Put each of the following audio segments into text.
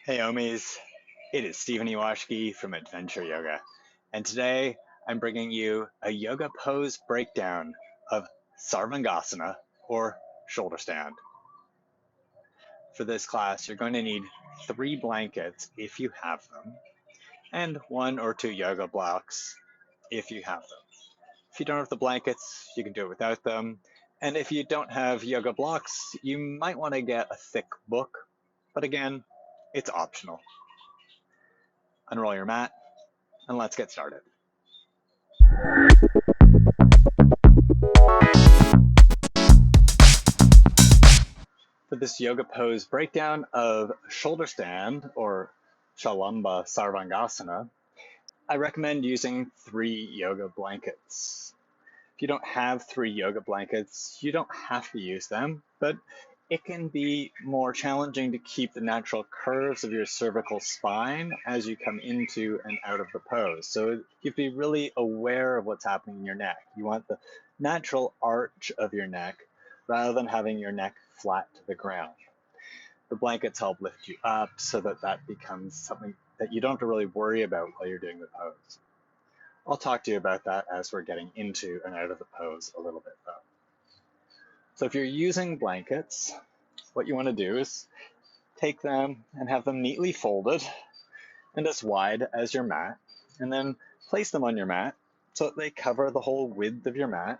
Hey Omis, it is Stephen Ewashkiw from Adventure Yoga, and today I'm bringing you a yoga pose breakdown of Sarvangasana or shoulder stand. For this class, you're going to need 3 blankets if you have them, and 1 or 2 yoga blocks if you have them. If you don't have the blankets, you can do it without them, and if you don't have yoga blocks, you might want to get a thick book, but again, it's optional. Unroll your mat, and let's get started. For this yoga pose breakdown of shoulder stand or Shalamba Sarvangasana, I recommend using 3 yoga blankets. If you don't have 3 yoga blankets, you don't have to use them, but it can be more challenging to keep the natural curves of your cervical spine as you come into and out of the pose. So you have to be really aware of what's happening in your neck. You want the natural arch of your neck rather than having your neck flat to the ground. The blankets help lift you up so that becomes something that you don't have to really worry about while you're doing the pose. I'll talk to you about that as we're getting into and out of the pose a little bit though. So if you're using blankets, what you want to do is take them and have them neatly folded and as wide as your mat, and then place them on your mat so that they cover the whole width of your mat.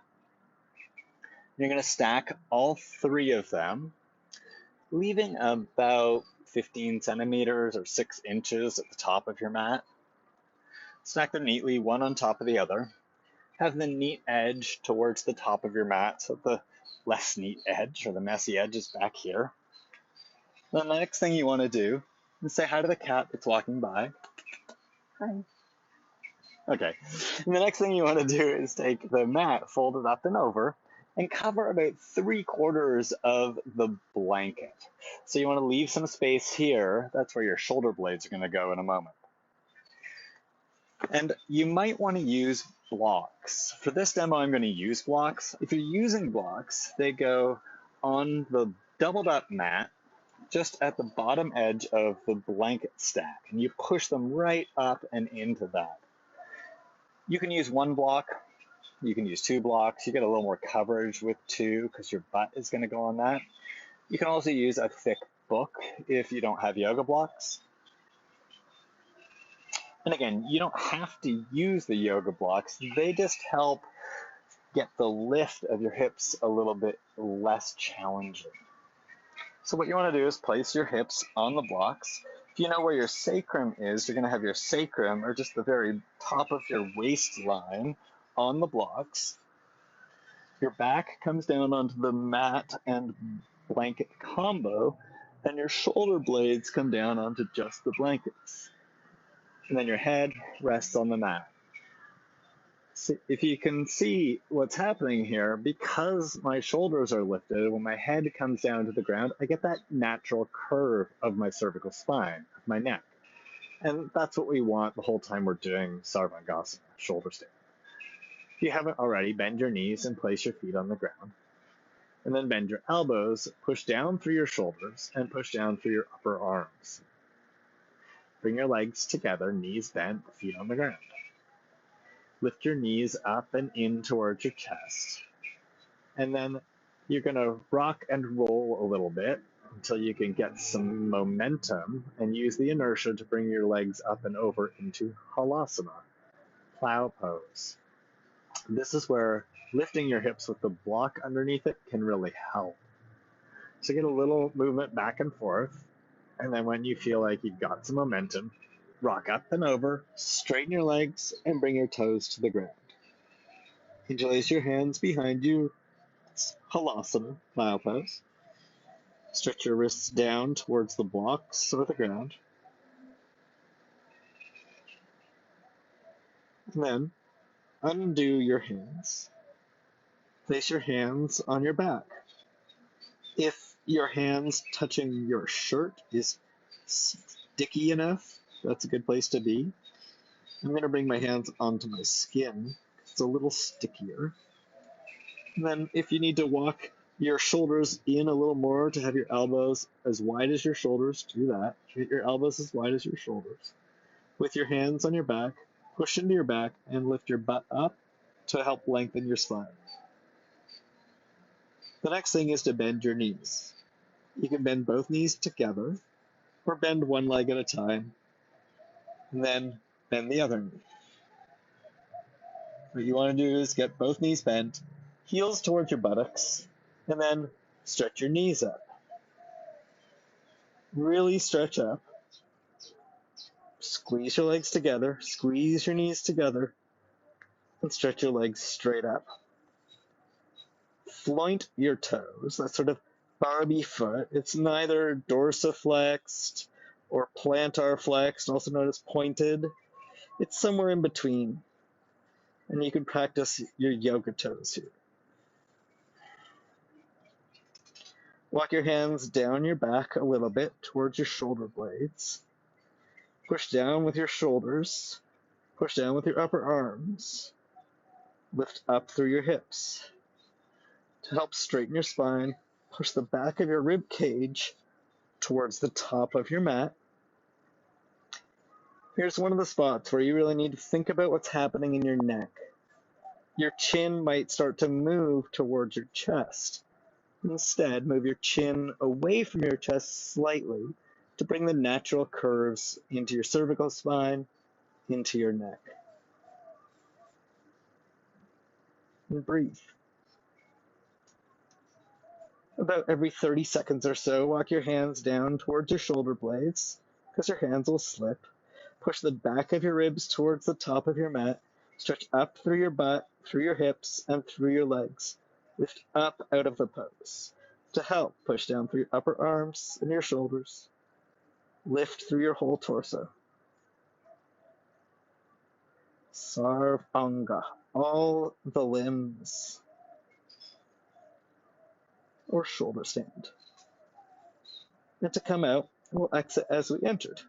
You're going to stack all 3 of them, leaving about 15 centimeters or 6 inches at the top of your mat. Stack them neatly, one on top of the other. Have the neat edge towards the top of your mat, so the less neat edge or the messy edge is back here. Then the next thing you want to do is say hi to the cat that's walking by. Hi. Okay. And the next thing you want to do is take the mat, fold it up and over, and cover about 3/4 of the blanket. So you want to leave some space here. That's where your shoulder blades are going to go in a moment. And you might want to use blocks. For this demo, I'm going to use blocks. If you're using blocks, they go on the doubled up mat just at the bottom edge of the blanket stack, and you push them right up and into that. You can use 1 block, you can use 2 blocks. You get a little more coverage with 2 because your butt is going to go on that. You can also use a thick book if you don't have yoga blocks. And again, you don't have to use the yoga blocks. They just help get the lift of your hips a little bit less challenging. So what you want to do is place your hips on the blocks. If you know where your sacrum is, you're going to have your sacrum, or just the very top of your waistline, on the blocks. Your back comes down onto the mat and blanket combo, and your shoulder blades come down onto just the blankets. And then your head rests on the mat. So if you can see what's happening here, because my shoulders are lifted, when my head comes down to the ground, I get that natural curve of my cervical spine, of my neck. And that's what we want the whole time we're doing Sarvangasana, shoulder stand. If you haven't already, bend your knees and place your feet on the ground. And then bend your elbows, push down through your shoulders, and push down through your upper arms. Bring your legs together, knees bent, feet on the ground. Lift your knees up and in towards your chest. And then you're going to rock and roll a little bit until you can get some momentum and use the inertia to bring your legs up and over into halasana, plow pose. This is where lifting your hips with the block underneath it can really help. So get a little movement back and forth, and then when you feel like you've got some momentum, rock up and over, straighten your legs, and bring your toes to the ground. Interlace your hands behind you, halasana, plow pose. Stretch your wrists down towards the blocks or the ground. And then undo your hands. Place your hands on your back. If your hands touching your shirt is sticky enough, that's a good place to be. I'm going to bring my hands onto my skin. It's a little stickier. And then if you need to walk your shoulders in a little more to have your elbows as wide as your shoulders. Do that. Get your elbows as wide as your shoulders. With your hands on your back, push into your back and lift your butt up to help lengthen your spine. The next thing is to bend your knees. You can bend both knees together or bend one leg at a time and then bend the other knee. What you want to do is get both knees bent, heels towards your buttocks, and then stretch your knees up. Really stretch up. Squeeze your legs together, squeeze your knees together, and stretch your legs straight up. Floint your toes, that sort of Barbie foot. It's neither dorsiflexed or plantar flexed, also known as pointed. It's somewhere in between. And you can practice your yoga toes here. Walk your hands down your back a little bit towards your shoulder blades. Push down with your shoulders. Push down with your upper arms. Lift up through your hips. To help straighten your spine, push the back of your rib cage towards the top of your mat. Here's one of the spots where you really need to think about what's happening in your neck. Your chin might start to move towards your chest. Instead, move your chin away from your chest slightly to bring the natural curves into your cervical spine, into your neck. And breathe. About every 30 seconds or so, walk your hands down towards your shoulder blades, because your hands will slip. Push the back of your ribs towards the top of your mat. Stretch up through your butt, through your hips, and through your legs. Lift up out of the pose. To help, push down through your upper arms and your shoulders. Lift through your whole torso. Sarvanga, all the limbs. Or shoulder stand. And to come out, we'll exit as we entered.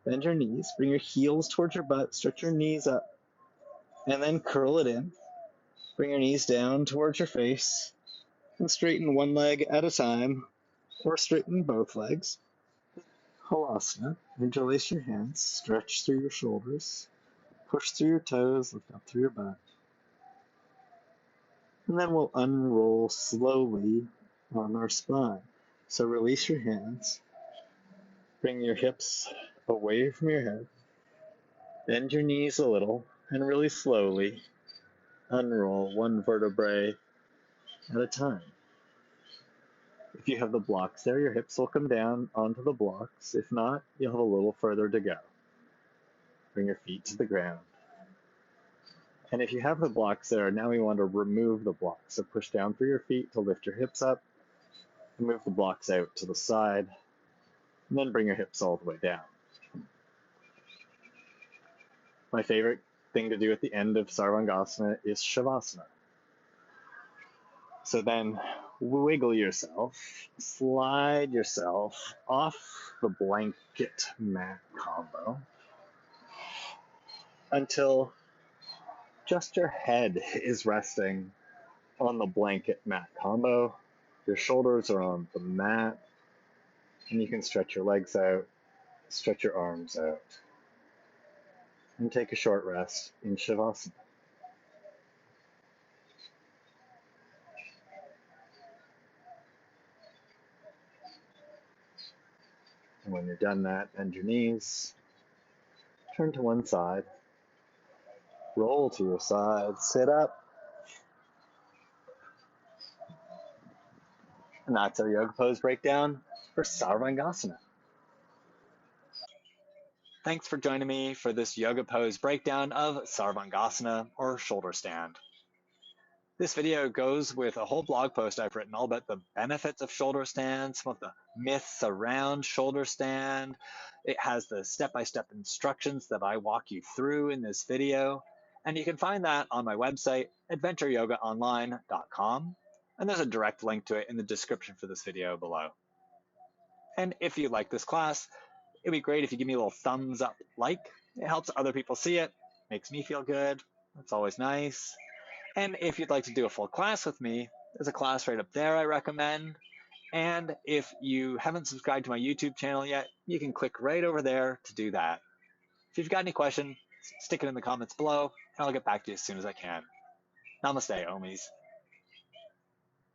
Bend your knees, bring your heels towards your butt, stretch your knees up, and then curl it in. Bring your knees down towards your face, and straighten one leg at a time, or straighten both legs. Halasana, interlace your hands, stretch through your shoulders, push through your toes, lift up through your butt. And then we'll unroll slowly on our spine. So release your hands, bring your hips away from your head, bend your knees a little, and really slowly unroll one vertebrae at a time. If you have the blocks there, your hips will come down onto the blocks. If not, you'll have a little further to go. Bring your feet to the ground. And if you have the blocks there, now we want to remove the blocks. So push down through your feet to lift your hips up, and move the blocks out to the side, and then bring your hips all the way down. My favorite thing to do at the end of Sarvangasana is Shavasana. So then wiggle yourself, slide yourself off the blanket mat combo until just your head is resting on the blanket mat combo. Your shoulders are on the mat, and you can stretch your legs out, stretch your arms out, and take a short rest in Shavasana. And when you're done that, bend your knees, turn to one side, roll to your side, sit up, and that's our yoga pose breakdown for Sarvangasana. Thanks for joining me for this yoga pose breakdown of Sarvangasana, or shoulder stand. This video goes with a whole blog post I've written all about the benefits of shoulder stand, some of the myths around shoulder stand. It has the step-by-step instructions that I walk you through in this video. And you can find that on my website, adventureyogaonline.com. And there's a direct link to it in the description for this video below. And if you like this class, it'd be great if you give me a little thumbs up like. It helps other people see it, makes me feel good. That's always nice. And if you'd like to do a full class with me, There's a class right up there I recommend. And if you haven't subscribed to my YouTube channel yet, you can click right over there to do that. If you've got any question, stick it in the comments below, and I'll get back to you as soon as I can. Namaste, Omis.